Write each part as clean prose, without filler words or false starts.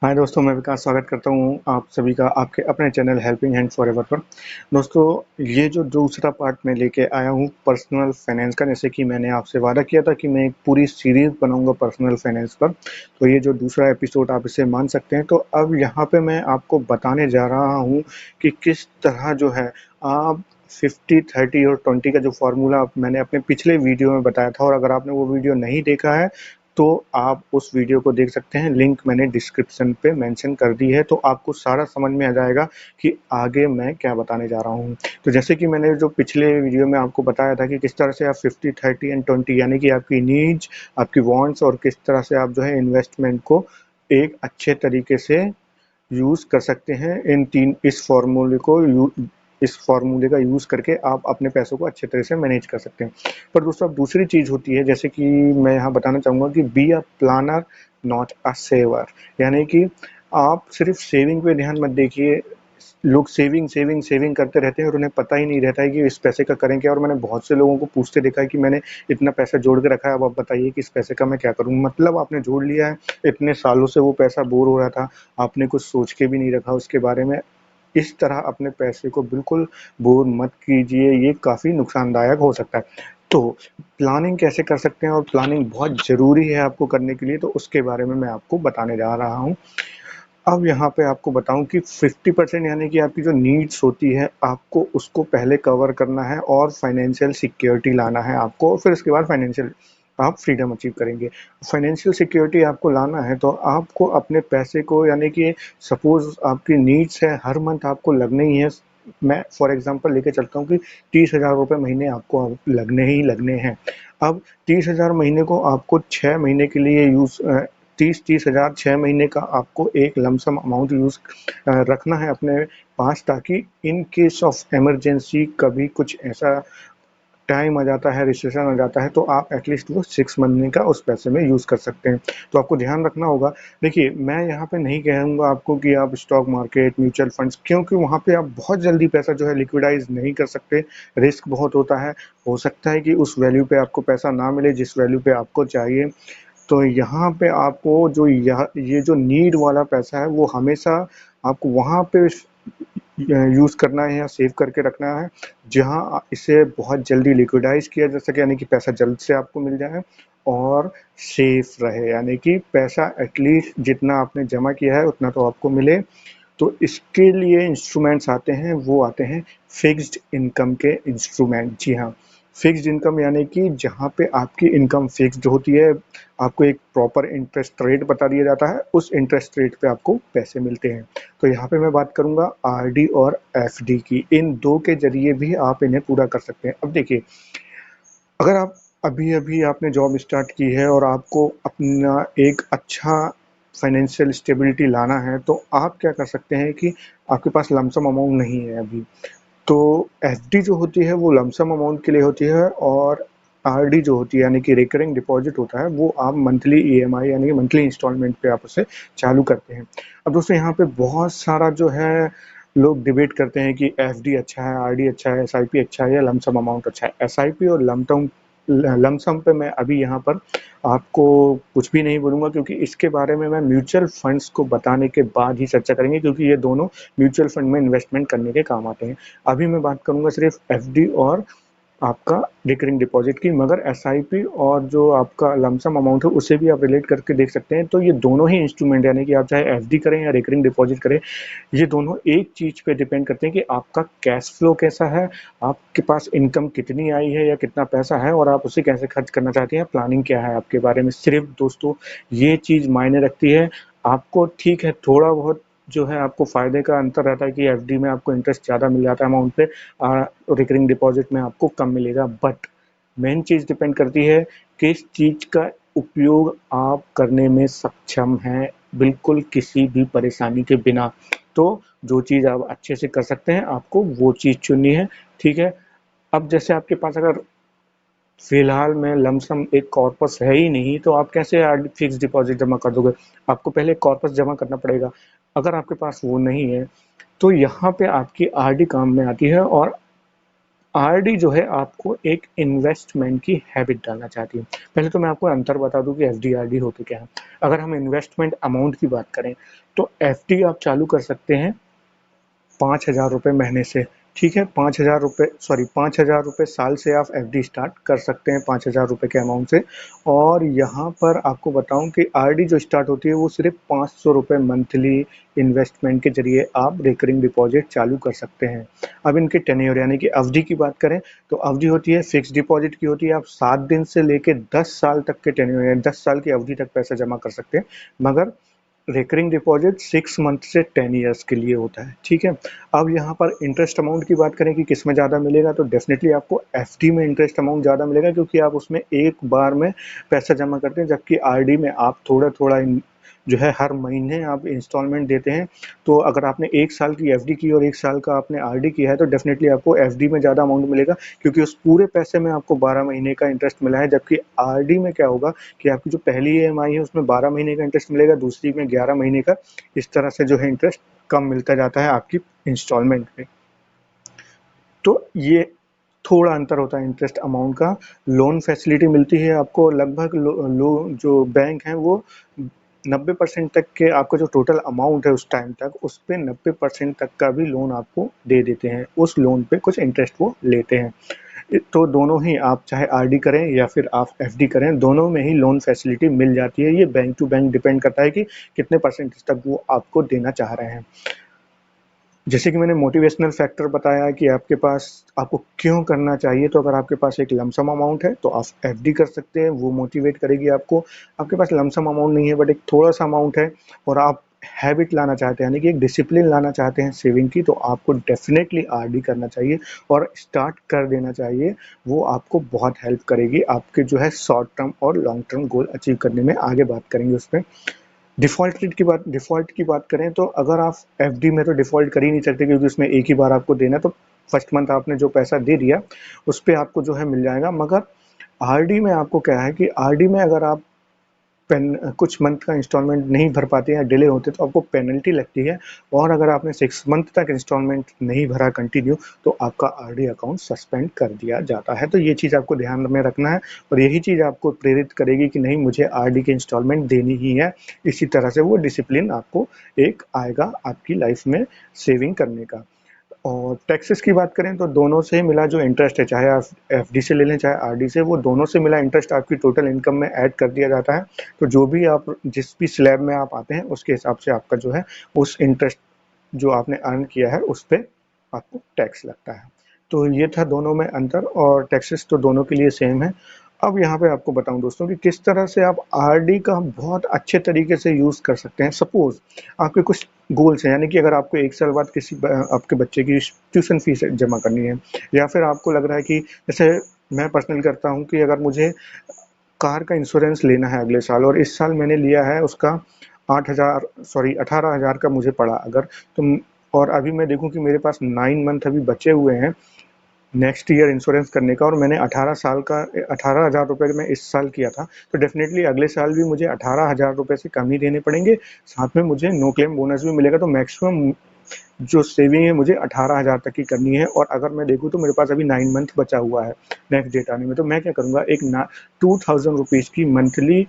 हाय दोस्तों, मैं विकास स्वागत करता हूँ आप सभी का आपके अपने चैनल हेल्पिंग हैंड फॉरएवर पर। दोस्तों, ये जो दूसरा पार्ट मैं लेके आया हूँ पर्सनल फाइनेंस का, जैसे कि मैंने आपसे वादा किया था कि मैं एक पूरी सीरीज़ बनाऊँगा पर्सनल फाइनेंस पर। तो ये जो दूसरा एपिसोड आप इसे मान सकते हैं। तो अब यहाँ पे मैं आपको बताने जा रहा हूँ कि किस तरह जो है आप 50, 30 और 20 का जो फार्मूला मैंने अपने पिछले वीडियो में बताया था, और अगर आपने वो वीडियो नहीं देखा है तो आप उस वीडियो को देख सकते हैं। लिंक मैंने डिस्क्रिप्शन पे मेंशन कर दी है, तो आपको सारा समझ में आ जाएगा कि आगे मैं क्या बताने जा रहा हूँ। तो जैसे कि मैंने जो पिछले वीडियो में आपको बताया था कि किस तरह से आप 50, 30 एंड 20 यानी कि आपकी नीड्स, आपकी वांट्स और किस तरह से आप जो है इन्वेस्टमेंट को एक अच्छे तरीके से यूज़ कर सकते हैं। इस फार्मूले का यूज़ करके आप अपने पैसों को अच्छे तरह से मैनेज कर सकते हैं। पर दोस्तों, अब दूसरी चीज़ होती है, जैसे कि मैं यहाँ बताना चाहूँगा कि be a planner not a saver. यानी कि आप सिर्फ सेविंग पे ध्यान मत देखिए। लोग सेविंग सेविंग सेविंग करते रहते हैं और उन्हें पता ही नहीं रहता है कि इस पैसे का करें क्या। और मैंने बहुत से लोगों को पूछते देखा है कि मैंने इतना पैसा जोड़ के रखा है, अब आप बताइए कि इस पैसे का मैं क्या करूं। मतलब आपने जोड़ लिया है, इतने सालों से वो पैसा बोर हो रहा था, आपने कुछ सोच के भी नहीं रखा उसके बारे में। इस तरह अपने पैसे को बिल्कुल बोर मत कीजिए, ये काफ़ी नुकसानदायक हो सकता है। तो प्लानिंग कैसे कर सकते हैं, और प्लानिंग बहुत ज़रूरी है आपको करने के लिए, तो उसके बारे में मैं आपको बताने जा रहा हूँ। अब यहाँ पे आपको बताऊँ कि 50% यानी कि आपकी जो नीड्स होती है, आपको उसको पहले कवर करना है और फाइनेंशियल सिक्योरिटी लाना है आपको, और फिर उसके बाद फाइनेंशियल आप फ्रीडम अचीव करेंगे। फाइनेंशियल सिक्योरिटी आपको लाना है तो आपको अपने पैसे को, यानी कि सपोज़ आपकी नीड्स है, हर मंथ आपको लगने ही है। मैं फॉर एग्ज़ाम्पल लेके चलता हूँ कि 30,000 रुपए महीने आपको अब लगने ही लगने हैं। अब 30,000 महीने को आपको 6 महीने के लिए 30,000 6 महीने का आपको एक लमसम अमाउंट रखना है अपने पास, ताकि इन केस ऑफ इमरजेंसी कभी कुछ ऐसा टाइम आ जाता है, रिसेशन आ जाता है, तो आप एटलीस्ट वो 6 महीने का उस पैसे में यूज़ कर सकते हैं। तो आपको ध्यान रखना होगा। देखिए, मैं यहाँ पे नहीं कहूँगा आपको कि आप स्टॉक मार्केट, म्यूचुअल फंड्स, क्योंकि वहाँ पे आप बहुत जल्दी पैसा जो है लिक्विडाइज़ नहीं कर सकते, रिस्क बहुत होता है। हो सकता है कि उस वैल्यू पे आपको पैसा ना मिले जिस वैल्यू पे आपको चाहिए। तो यहाँ पे आपको जो ये जो नीड वाला पैसा है, वो हमेशा आपको वहाँ पे यूज़ करना है या सेव करके रखना है जहाँ इसे बहुत जल्दी लिक्विडाइज किया जा सके, यानी कि पैसा जल्द से आपको मिल जाए और सेफ रहे, यानी कि पैसा एटलीस्ट जितना आपने जमा किया है उतना तो आपको मिले। तो इसके लिए इंस्ट्रूमेंट्स आते हैं, वो आते हैं फिक्स्ड इनकम के इंस्ट्रूमेंट। जी हाँ, फिक्स्ड इनकम यानी कि जहाँ पे आपकी इनकम फिक्स्ड होती है, आपको एक प्रॉपर इंटरेस्ट रेट बता दिया जाता है, उस इंटरेस्ट रेट पे आपको पैसे मिलते हैं। तो यहाँ पे मैं बात करूँगा आरडी और एफडी की। इन दो के जरिए भी आप इन्हें पूरा कर सकते हैं। अब देखिए, अगर आप अभी-अभी आपने जॉब स्टार्ट की है और आपको अपना एक अच्छा फाइनेंशियल स्टेबिलिटी लाना है, तो आप क्या कर सकते हैं कि आपके पास लमसम अमाउंट नहीं है अभी, तो एफडी जो होती है वो लमसम अमाउंट के लिए होती है, और आरडी जो होती है यानी कि रिकरिंग डिपॉजिट होता है, वो आप मंथली ईएमआई यानी कि मंथली इंस्टॉलमेंट पे आप उसे चालू करते हैं। अब दोस्तों, यहाँ पे बहुत सारा जो है लोग डिबेट करते हैं कि एफडी अच्छा है, आरडी अच्छा है, एसआईपी अच्छा है या लमसम अमाउंट अच्छा है। एसआईपी और लमसम पे मैं अभी यहाँ पर आपको कुछ भी नहीं बोलूँगा, क्योंकि इसके बारे में मैं म्यूचुअल फंड्स को बताने के बाद ही चर्चा करेंगे, क्योंकि ये दोनों म्यूचुअल फंड में इन्वेस्टमेंट करने के काम आते हैं। अभी मैं बात करूँगा सिर्फ एफडी और आपका रिकरिंग डिपॉजिट की, मगर एसआईपी और जो आपका लमसम अमाउंट है उसे भी आप रिलेट करके देख सकते हैं। तो ये दोनों ही इंस्ट्रूमेंट, यानी कि आप चाहे एफडी करें या रिकरिंग डिपॉजिट करें, ये दोनों एक चीज़ पे डिपेंड करते हैं कि आपका कैश फ्लो कैसा है, आपके पास इनकम कितनी आई है या कितना पैसा है, और आप उसे कैसे खर्च करना चाहते हैं, प्लानिंग क्या है आपके बारे में। सिर्फ दोस्तों, ये चीज़ मायने रखती है। आपको ठीक है, थोड़ा बहुत जो है आपको फ़ायदे का अंतर रहता है कि एफडी में आपको इंटरेस्ट ज़्यादा मिल जाता है अमाउंट पे, रिकरिंग डिपॉजिट में आपको कम मिलेगा। बट मेन चीज़ डिपेंड करती है किस चीज़ का उपयोग आप करने में सक्षम हैं, बिल्कुल किसी भी परेशानी के बिना। तो जो चीज़ आप अच्छे से कर सकते हैं, आपको वो चीज़ चुननी है, ठीक है। अब जैसे आपके पास अगर फिलहाल में लमसम एक कॉर्पस है ही नहीं, तो आप कैसे फिक्स डिपॉजिट जमा कर दोगे? आपको पहले कॉर्पस जमा करना पड़ेगा। अगर आपके पास वो नहीं है, तो यहाँ पे आपकी आरडी काम में आती है, और आरडी जो है आपको एक इन्वेस्टमेंट की हैबिट डालना चाहती है। पहले तो मैं आपको अंतर बता दूं कि एफडी आरडी होते क्या है। अगर हम इन्वेस्टमेंट अमाउंट की बात करें तो एफडी आप चालू कर सकते हैं 5,000 रुपये महीने से, ठीक है। 5,000 रुपये साल से आप एफडी स्टार्ट कर सकते हैं 5,000 रुपये के अमाउंट से। और यहाँ पर आपको बताऊं कि आरडी जो स्टार्ट होती है वो सिर्फ 500 रुपये मंथली इन्वेस्टमेंट के जरिए आप रिकरिंग डिपॉजिट चालू कर सकते हैं। अब इनके टेन्योर यानी कि अवधि की बात करें तो अवधि होती है फिक्स डिपॉजिट की होती है। आप 7 दिन से लेके 10 साल तक के टेन्योर यानी 10 साल की अवधि तक पैसा जमा कर सकते हैं। मगर रिकरिंग डिपॉजिट 6 मंथ से 10 ईयर्स के लिए होता है, ठीक है। अब यहाँ पर इंटरेस्ट अमाउंट की बात करें कि किस में ज़्यादा मिलेगा तो डेफिनेटली आपको एफडी में इंटरेस्ट अमाउंट ज़्यादा मिलेगा, क्योंकि आप उसमें एक बार में पैसा जमा करते हैं, जबकि आरडी में आप थोड़ा थोड़ा जो है हर महीने आप इंस्टॉलमेंट देते हैं। तो अगर आपने 1 साल की एफडी की और 1 साल का आपने आरडी किया है तो डेफिनेटली आपको एफडी में ज़्यादा अमाउंट मिलेगा, क्योंकि उस पूरे पैसे में आपको 12 महीने का इंटरेस्ट मिला है। जबकि आरडी में क्या होगा कि आपकी जो पहली ईएमआई है उसमें 12 महीने का इंटरेस्ट मिलेगा, दूसरी में 11 महीने का। इस तरह से जो है इंटरेस्ट कम मिलता जाता है आपकी इंस्टॉलमेंट में। तो ये थोड़ा अंतर होता है इंटरेस्ट अमाउंट का। लोन फैसिलिटी मिलती है आपको लगभग जो बैंक हैं वो 90% तक के आपका जो टोटल अमाउंट है उस टाइम तक उस पे 90% तक का भी लोन आपको दे देते हैं। उस लोन पे कुछ इंटरेस्ट वो लेते हैं। तो दोनों ही आप चाहे आरडी करें या फिर आप एफडी करें, दोनों में ही लोन फैसिलिटी मिल जाती है। ये बैंक टू बैंक डिपेंड करता है कि कितने परसेंटेज तक वो आपको देना चाह रहे हैं। जैसे कि मैंने मोटिवेशनल फैक्टर बताया कि आपको क्यों करना चाहिए, तो अगर आपके पास एक लमसम अमाउंट है तो आप एफडी कर सकते हैं, वो मोटिवेट करेगी आपको। आपके पास लमसम अमाउंट नहीं है बट एक थोड़ा सा अमाउंट है और आप हैबिट लाना चाहते हैं यानी कि एक डिसिप्लिन लाना चाहते हैं सेविंग की, तो आपको डेफिनेटली आरडी करना चाहिए और स्टार्ट कर देना चाहिए। वो आपको बहुत हेल्प करेगी आपके जो है शॉर्ट टर्म और लॉन्ग टर्म गोल अचीव करने में। आगे बात करेंगे उस पर। डिफ़ॉल्ट की बात करें तो अगर आप एफडी में तो डिफ़ॉल्ट कर ही नहीं सकते, क्योंकि उसमें एक ही बार आपको देना है। तो फर्स्ट मंथ आपने जो पैसा दे दिया उस पे आपको जो है मिल जाएगा। मगर आरडी में आपको क्या है कि आरडी में अगर आप कुछ मंथ का इंस्टॉलमेंट नहीं भर पाते या डिले होते तो आपको पेनल्टी लगती है। और अगर आपने 6 मंथ तक इंस्टॉलमेंट नहीं भरा कंटिन्यू तो आपका आरडी अकाउंट सस्पेंड कर दिया जाता है। तो ये चीज़ आपको ध्यान में रखना है और यही चीज़ आपको प्रेरित करेगी कि नहीं, मुझे आरडी के इंस्टॉलमेंट देनी ही है। इसी तरह से वो डिसिप्लिन आपको एक आएगा आपकी लाइफ में सेविंग करने का। और टैक्सेस की बात करें तो दोनों से मिला जो इंटरेस्ट है, चाहे आप एफडी से ले लें चाहे आरडी से, वो दोनों से मिला इंटरेस्ट आपकी टोटल इनकम में ऐड कर दिया जाता है। तो जो भी आप जिस भी स्लैब में आप आते हैं उसके हिसाब से आपका जो है उस इंटरेस्ट जो आपने अर्न किया है उस पर आपको टैक्स लगता है। तो ये था दोनों में अंतर, और टैक्सेस तो दोनों के लिए सेम है। अब यहाँ पे आपको बताऊं दोस्तों कि किस तरह से आप आरडी का बहुत अच्छे तरीके से यूज़ कर सकते हैं। सपोज आपके कुछ गोल्स हैं, यानी कि अगर आपको 1 साल बाद आपके बच्चे की ट्यूशन फीस जमा करनी है, या फिर आपको लग रहा है कि जैसे मैं पर्सनली करता हूँ कि अगर मुझे कार का इंश्योरेंस लेना है अगले साल और इस साल मैंने लिया है उसका 18,000 का मुझे पड़ा अगर, तो और अभी मैं देखूं कि मेरे पास 9 मंथ अभी बचे हुए हैं नेक्स्ट ईयर इंश्योरेंस करने का, और मैंने 18,000 रुपये में इस साल किया था, तो डेफिनेटली अगले साल भी मुझे 18,000 रुपये से कम ही देने पड़ेंगे। साथ में मुझे नो क्लेम बोनस भी मिलेगा। तो मैक्सिमम जो सेविंग है मुझे 18,000 तक की करनी है। और अगर मैं देखूँ तो मेरे पास अभी 9 मंथ बचा हुआ है नेक्स्ट डेट आने में, तो मैं क्या करूँगा, एक 2,000 रुपीज़ की मंथली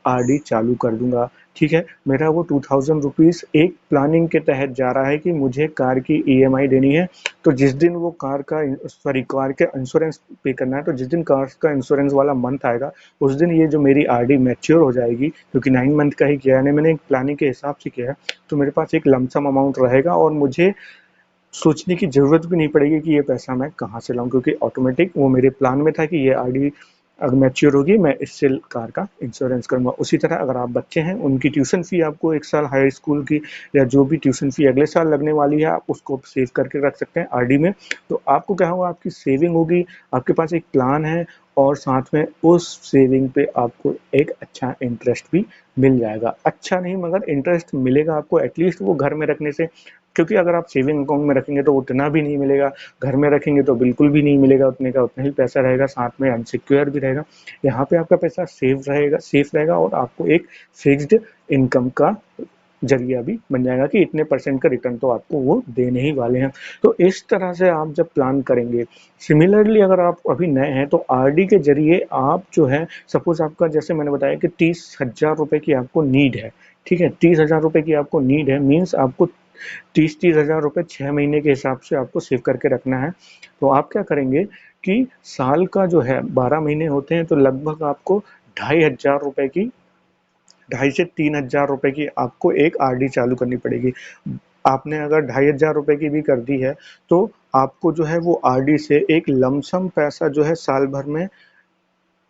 आरडी चालू कर दूंगा। ठीक है, मेरा वो 2,000 रुपीज़ एक प्लानिंग के तहत जा रहा है कि मुझे कार की ईएमआई देनी है। तो जिस दिन वो कार के इंश्योरेंस पे करना है, तो जिस दिन कार का इंश्योरेंस वाला मंथ आएगा उस दिन ये जो मेरी आरडी मैच्योर हो जाएगी, क्योंकि 9 मंथ का ही किया है मैंने, एक प्लानिंग के हिसाब से किया है। तो मेरे पास एक लमसम अमाउंट रहेगा और मुझे सोचने की ज़रूरत भी नहीं पड़ेगी कि ये पैसा मैं कहाँ से लाऊं, क्योंकि ऑटोमेटिक वो मेरे प्लान में था कि ये आरडी अगर मैच्योर होगी मैं इससे कार का इंश्योरेंस करूंगा। उसी तरह अगर आप बच्चे हैं, उनकी ट्यूशन फ़ी आपको 1 साल हाई स्कूल की या जो भी ट्यूशन फ़ी अगले साल लगने वाली है, आप उसको सेव करके रख सकते हैं आरडी में। तो आपको क्या होगा, आपकी सेविंग होगी, आपके पास एक प्लान है और साथ में उस सेविंग पे आपको एक अच्छा इंटरेस्ट भी मिल जाएगा। अच्छा नहीं मगर इंटरेस्ट मिलेगा आपको एटलीस्ट वो घर में रखने से, क्योंकि अगर आप सेविंग अकाउंट में रखेंगे तो उतना भी नहीं मिलेगा, घर में रखेंगे तो बिल्कुल भी नहीं मिलेगा, उतने का उतना ही पैसा रहेगा, साथ में अनसिक्योर भी रहेगा। यहाँ पे आपका पैसा सेफ रहेगा और आपको एक फिक्स्ड इनकम का जरिया भी बन जाएगा कि इतने % का रिटर्न तो आपको वो देने ही वाले हैं। तो इस तरह से आप जब प्लान करेंगे, सिमिलरली अगर आप अभी नए हैं तो आरडी के जरिए आप जो है, सपोज आपका जैसे मैंने बताया कि 30,000 रुपए की आपको नीड है, ठीक है, 30,000 रुपए की आपको नीड है, मीन्स आपको 30,000 रुपए 6 महीने के हिसाब से आपको सेव करके रखना है। तो आप क्या करेंगे कि साल का जो है 12 महीने होते हैं, तो लगभग आपको 2,500 रुपए की, 2,500 से 3,000 रुपए की आपको एक आरडी चालू करनी पड़ेगी। आपने अगर 2,500 रुपए की भी कर दी है, तो आपको जो है वो आरडी से एक लमसम पैसा जो है साल भर में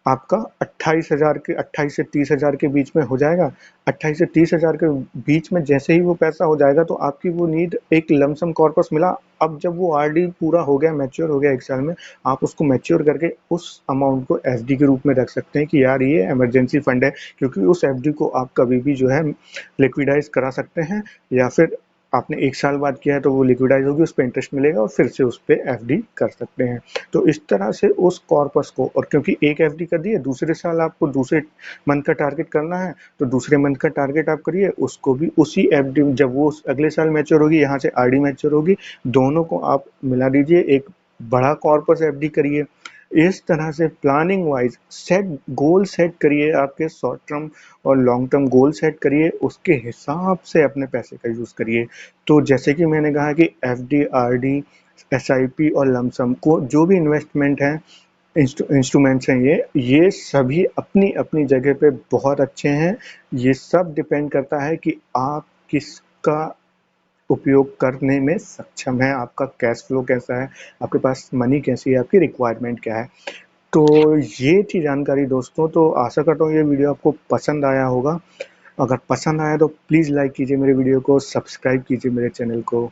आपका 28,000 के 28 से 30,000 के बीच में हो जाएगा। 28 से 30,000 के बीच में जैसे ही वो पैसा हो जाएगा, तो आपकी वो नीड एक लमसम कॉर्पस मिला। अब जब वो आरडी पूरा हो गया, मैच्योर हो गया 1 साल में, आप उसको मैच्योर करके उस अमाउंट को एफडी के रूप में रख सकते हैं कि यार ये इमरजेंसी फंड है, क्योंकि उस एफडी को आप कभी भी जो है लिक्विडाइज करा सकते हैं, या फिर आपने 1 साल बाद किया है तो वो लिक्विडाइज होगी, उस पे इंटरेस्ट मिलेगा और फिर से उस पे एफडी कर सकते हैं। तो इस तरह से उस कॉर्पस को, और क्योंकि एक एफडी कर दी है, दूसरे साल आपको दूसरे मंथ का टारगेट करना है, तो दूसरे मंथ का टारगेट आप करिए, उसको भी उसी एफडी, जब वो अगले साल मैच्योर होगी, यहाँ से आरडी मैच्योर होगी, दोनों को आप मिला दीजिए, एक बड़ा कॉर्पस एफडी करिए। इस तरह से प्लानिंग वाइज गोल सेट करिए, आपके शॉर्ट टर्म और लॉन्ग टर्म गोल सेट करिए, उसके हिसाब से अपने पैसे का यूज़ करिए। तो जैसे कि मैंने कहा कि एफडी, आरडी, एसआईपी और लमसम को जो भी इन्वेस्टमेंट हैं, इंस्ट्रूमेंट्स हैं, ये सभी अपनी अपनी जगह पे बहुत अच्छे हैं। ये सब डिपेंड करता है कि आप किसका उपयोग करने में सक्षम है, आपका कैश फ्लो कैसा है, आपके पास मनी कैसी है, आपकी रिक्वायरमेंट क्या है। तो ये थी जानकारी दोस्तों। तो आशा करता हूँ ये वीडियो आपको पसंद आया होगा। अगर पसंद आया तो प्लीज़ लाइक कीजिए मेरे वीडियो को, सब्सक्राइब कीजिए मेरे चैनल को।